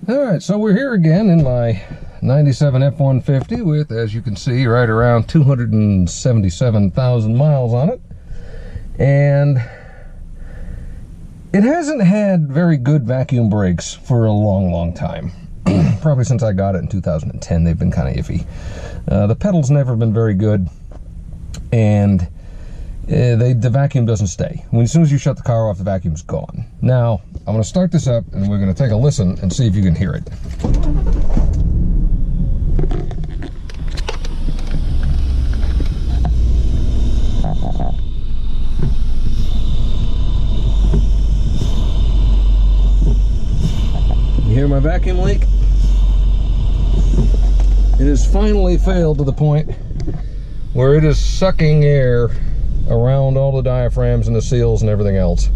Alright, so we're here again in my 97 F150 with, as you can see, right around 277,000 miles on it. And it hasn't had very good vacuum brakes for a long time. Probably since I got it in 2010, they've been kind of iffy. The pedal's never been very good, and the vacuum doesn't stay. As soon as you shut the car off, the vacuum's gone. Now, I'm going to start this up, and we're going to take a listen and see if you can hear it. You hear my vacuum leak? It has finally failed to the point where it is sucking air around all the diaphragms and the seals and everything else,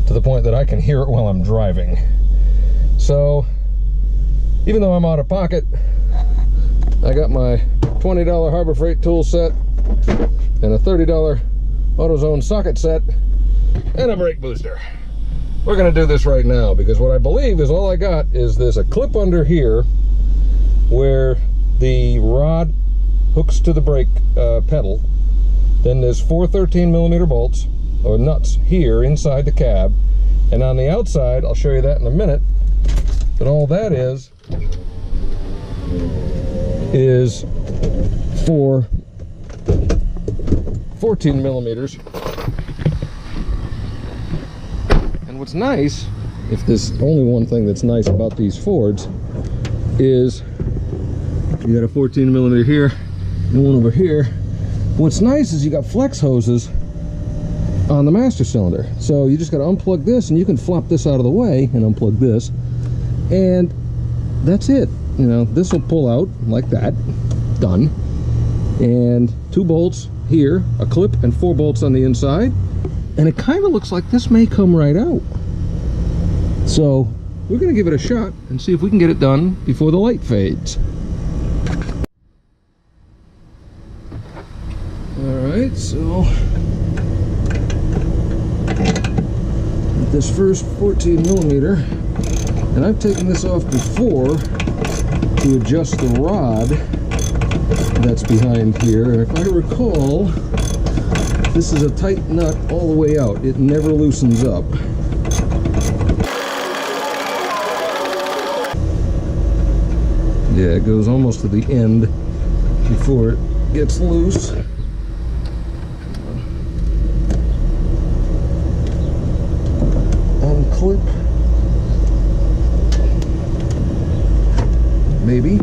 to the point that I can hear it while I'm driving. So, even though I'm out of pocket, I got my $20 Harbor Freight tool set and a $30 AutoZone socket set and a brake booster. We're going to do this right now, because what I believe is all I got is there's a clip under here where the rod hooks to the brake pedal. Then there's four 13mm bolts or nuts here inside the cab, and on the outside, I'll show you that in a minute, but all that is for 14mm. And what's nice, if there's only one thing that's nice about these Fords, is you got a 14mm here and one over here. What's nice is you got flex hoses on the master cylinder, so you just got to unplug this and you can flop this out of the way and unplug this, and that's it. You know, this will pull out like that. Done. And 2 bolts here, a clip, and 4 bolts on the inside, and it kind of looks like this may come right out. So we're going to give it a shot and see if we can get it done before the light fades. Alright, so this first 14mm, and I've taken this off before to adjust the rod that's behind here, and if I recall, this is a tight nut all the way out. It never loosens up. Yeah, it goes almost to the end before it gets loose. Unclip. Maybe.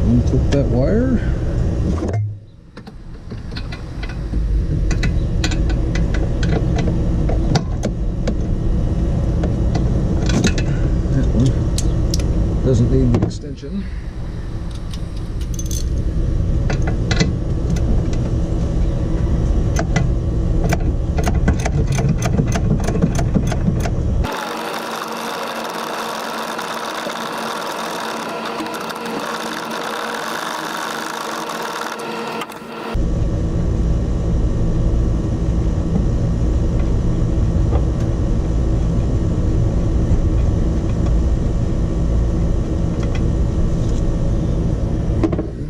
Unclip that wire. That one doesn't need the extension.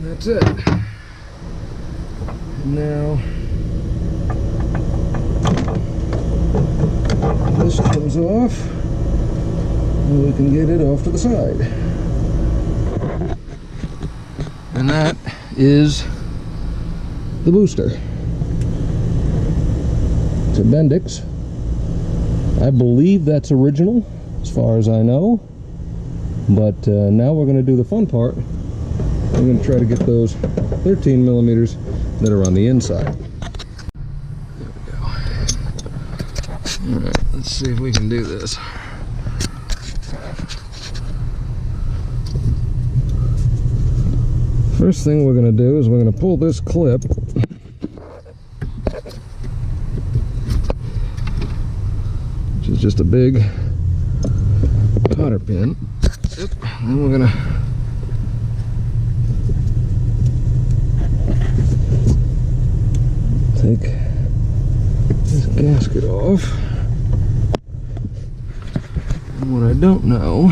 That's it. Now this comes off and we can get it off to the side. And that is the booster. It's a Bendix. I believe that's original as far as I know, but now we're going to do the fun part. I'm going to try to get those 13mm that are on the inside. There we go. Alright, let's see if we can do this. First thing we're going to do is we're going to pull this clip which is just a big cotter pin. Yep. And we're going to take this gasket off. And what I don't know,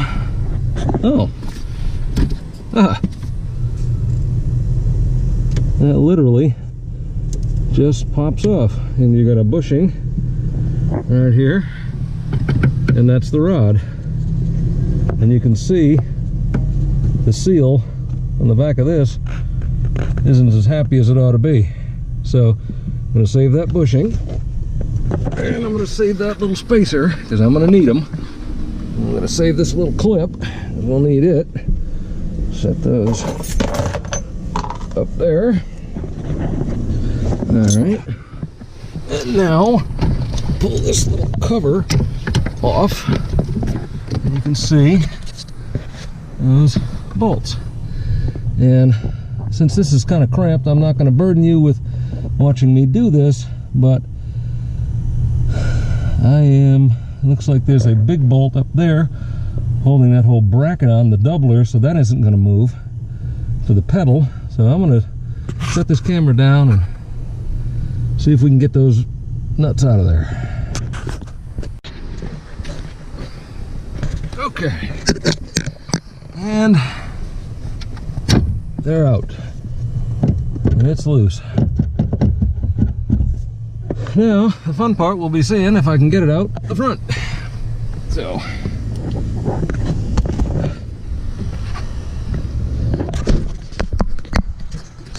that literally just pops off, and you got a bushing right here, and that's the rod. And you can see the seal on the back of this isn't as happy as it ought to be. So I'm going to save that bushing, and I'm going to save that little spacer because I'm going to need them. I'm going to save this little clip because we'll need it. Set those up there. Alright, and now pull this little cover off, and you can see those bolts. And since this is kind of cramped, I'm not going to burden you with watching me do this, but looks like there's a big bolt up there holding that whole bracket on, the doubler, so that isn't going to move for the pedal. So I'm going to set this camera down and see if we can get those nuts out of there. Okay. And they're out. And it's loose. Now, the fun part will be seeing if I can get it out the front. So.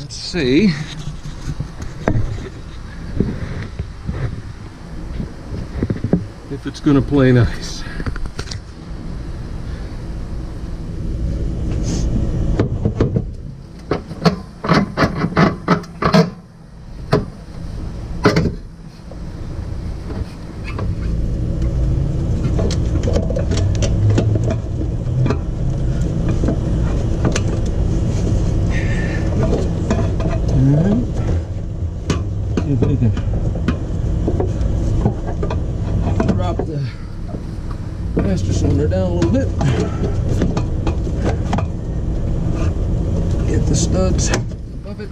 Let's see. If it's gonna play nice. See if we can drop the master cylinder down a little bit. Get the studs above it.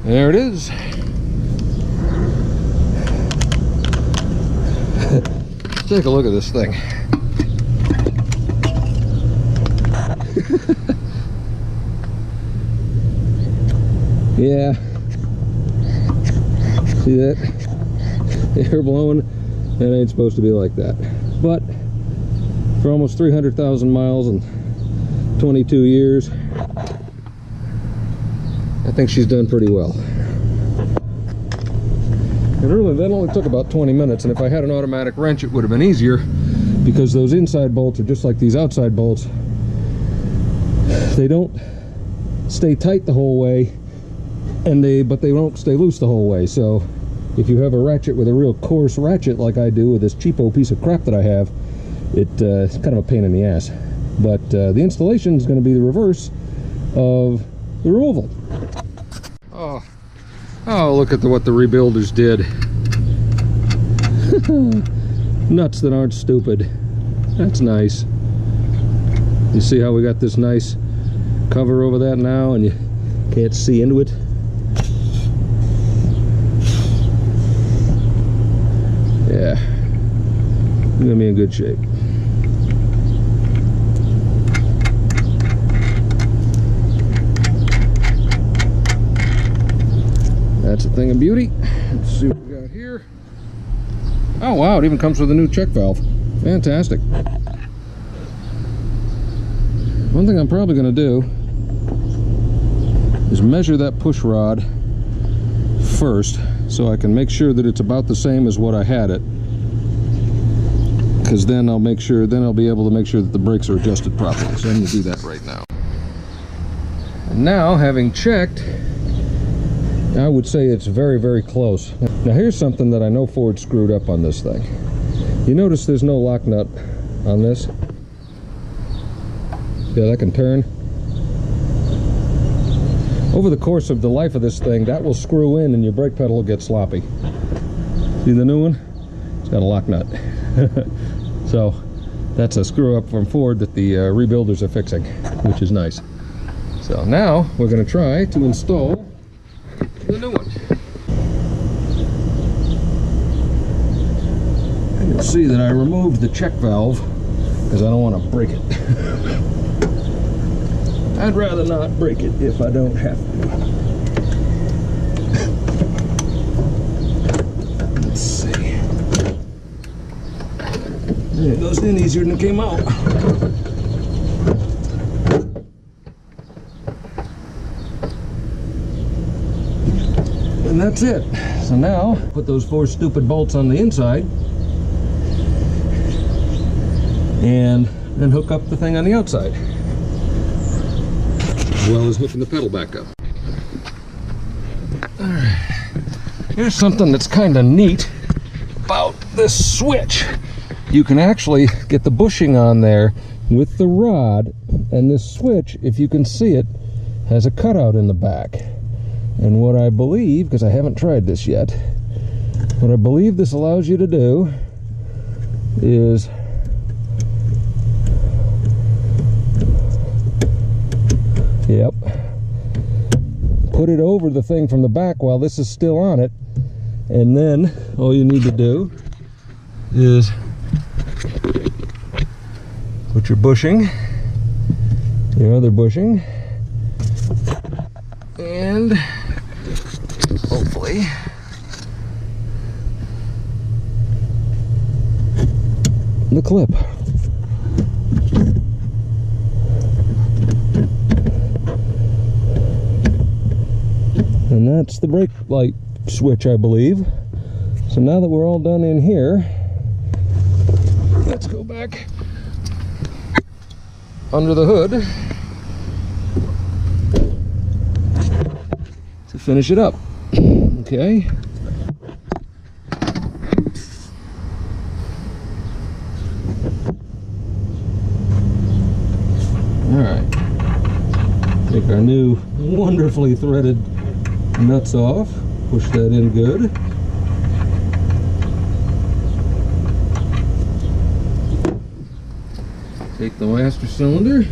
There it is. Take a look at this thing. Yeah. See that? Air blowing? That ain't supposed to be like that. But for almost 300,000 miles and 22 years, I think she's done pretty well. And really, that only took about 20 minutes, and if I had an automatic wrench, it would have been easier, because those inside bolts are just like these outside bolts. They don't stay tight the whole way, but they don't stay loose the whole way. So if you have a ratchet with a real coarse ratchet like I do with this cheapo piece of crap that I have, it's kind of a pain in the ass. But the installation is going to be the reverse of the removal. Oh, look at what the rebuilders did. Nuts that aren't stupid. That's nice. You see how we got this nice cover over that now, and you can't see into it? Yeah, you're gonna be in good shape. That's a thing of beauty. Let's see what we got here. Oh wow, it even comes with a new check valve. Fantastic. One thing I'm probably going to do is measure that push rod first, so I can make sure that it's about the same as what I had it, because then I'll be able to make sure that the brakes are adjusted properly. So I'm going to do that right now. And now, having checked, I would say it's very, very close. Now here's something that I know Ford screwed up on this thing. You notice there's no lock nut on this? Yeah, that can turn. Over the course of the life of this thing, that will screw in and your brake pedal will get sloppy. See the new one? It's got a lock nut. So that's a screw up from Ford that the rebuilders are fixing, which is nice. So now we're going to try to install the new one. And you'll see that I removed the check valve because I don't want to break it. I'd rather not break it if I don't have to. Let's see. It goes in easier than it came out. And that's it. So now, put those 4 stupid bolts on the inside and then hook up the thing on the outside, as well as hooking the pedal back up. Alright. Here's something that's kind of neat about this switch. You can actually get the bushing on there with the rod, and this switch, if you can see it, has a cutout in the back. And what I believe, because I haven't tried this yet, what I believe this allows you to do is put it over the thing from the back while this is still on it, and then all you need to do is put your bushing, your other bushing, and hopefully the clip. And that's the brake light switch, I believe. So now that we're all done in here, let's go back under the hood to finish it up. Okay. Alright. Take our new wonderfully threaded nuts off. Push that in good. Take the master cylinder,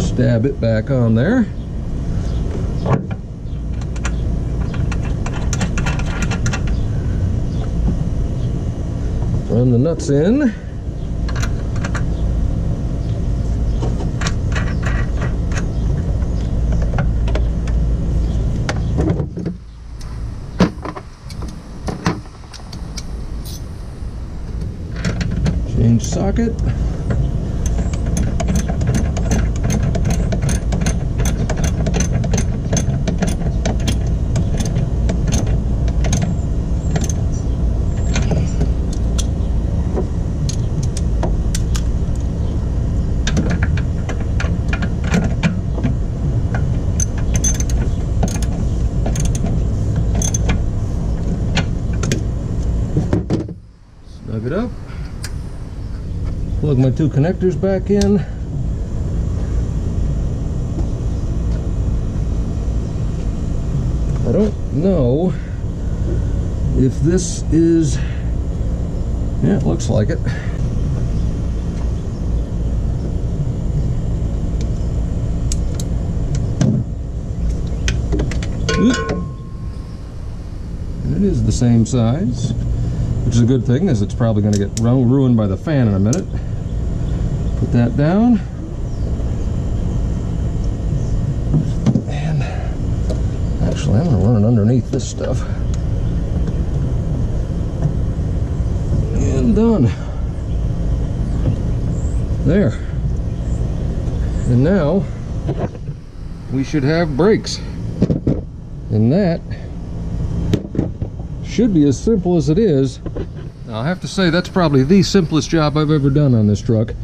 stab it back on there. Run the nuts in. Change socket. Snug it up. Plug my 2 connectors back in. I don't know if this is, yeah, it looks like it. And it is the same size, which is a good thing, as it's probably going to get ruined by the fan in a minute. Put that down. And actually, I'm going to run it underneath this stuff. And done. There. And now we should have brakes. And that should be as simple as it is. Now, I have to say that's probably the simplest job I've ever done on this truck,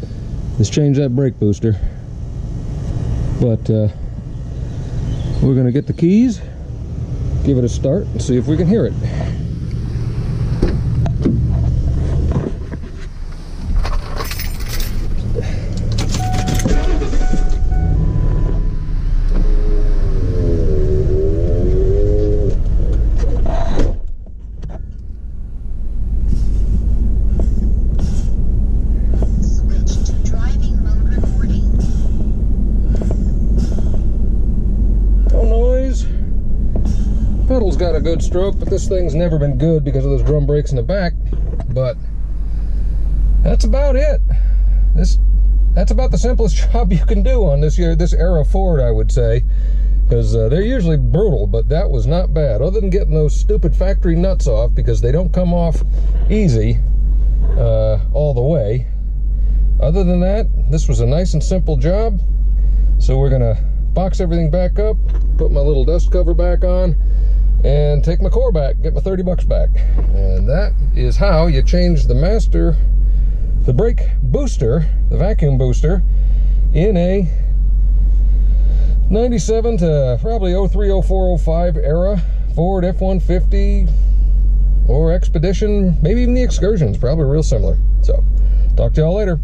is change that brake booster. But we're going to get the keys, give it a start, and see if we can hear it. got a good stroke, but this thing's never been good because of those drum brakes in the back. But that's about it. That's about the simplest job you can do on this era Ford, I would say, because they're usually brutal, but that was not bad. Other than getting those stupid factory nuts off, because they don't come off easy all the way. Other than that, this was a nice and simple job. So we're gonna box everything back up, put my little dust cover back on, and take my core back, get my 30 bucks back. And that is how you change the brake booster, the vacuum booster, in a 97 to probably 03, 04, 05 era Ford F-150 or Expedition, maybe even the Excursion's probably real similar. So, talk to y'all later.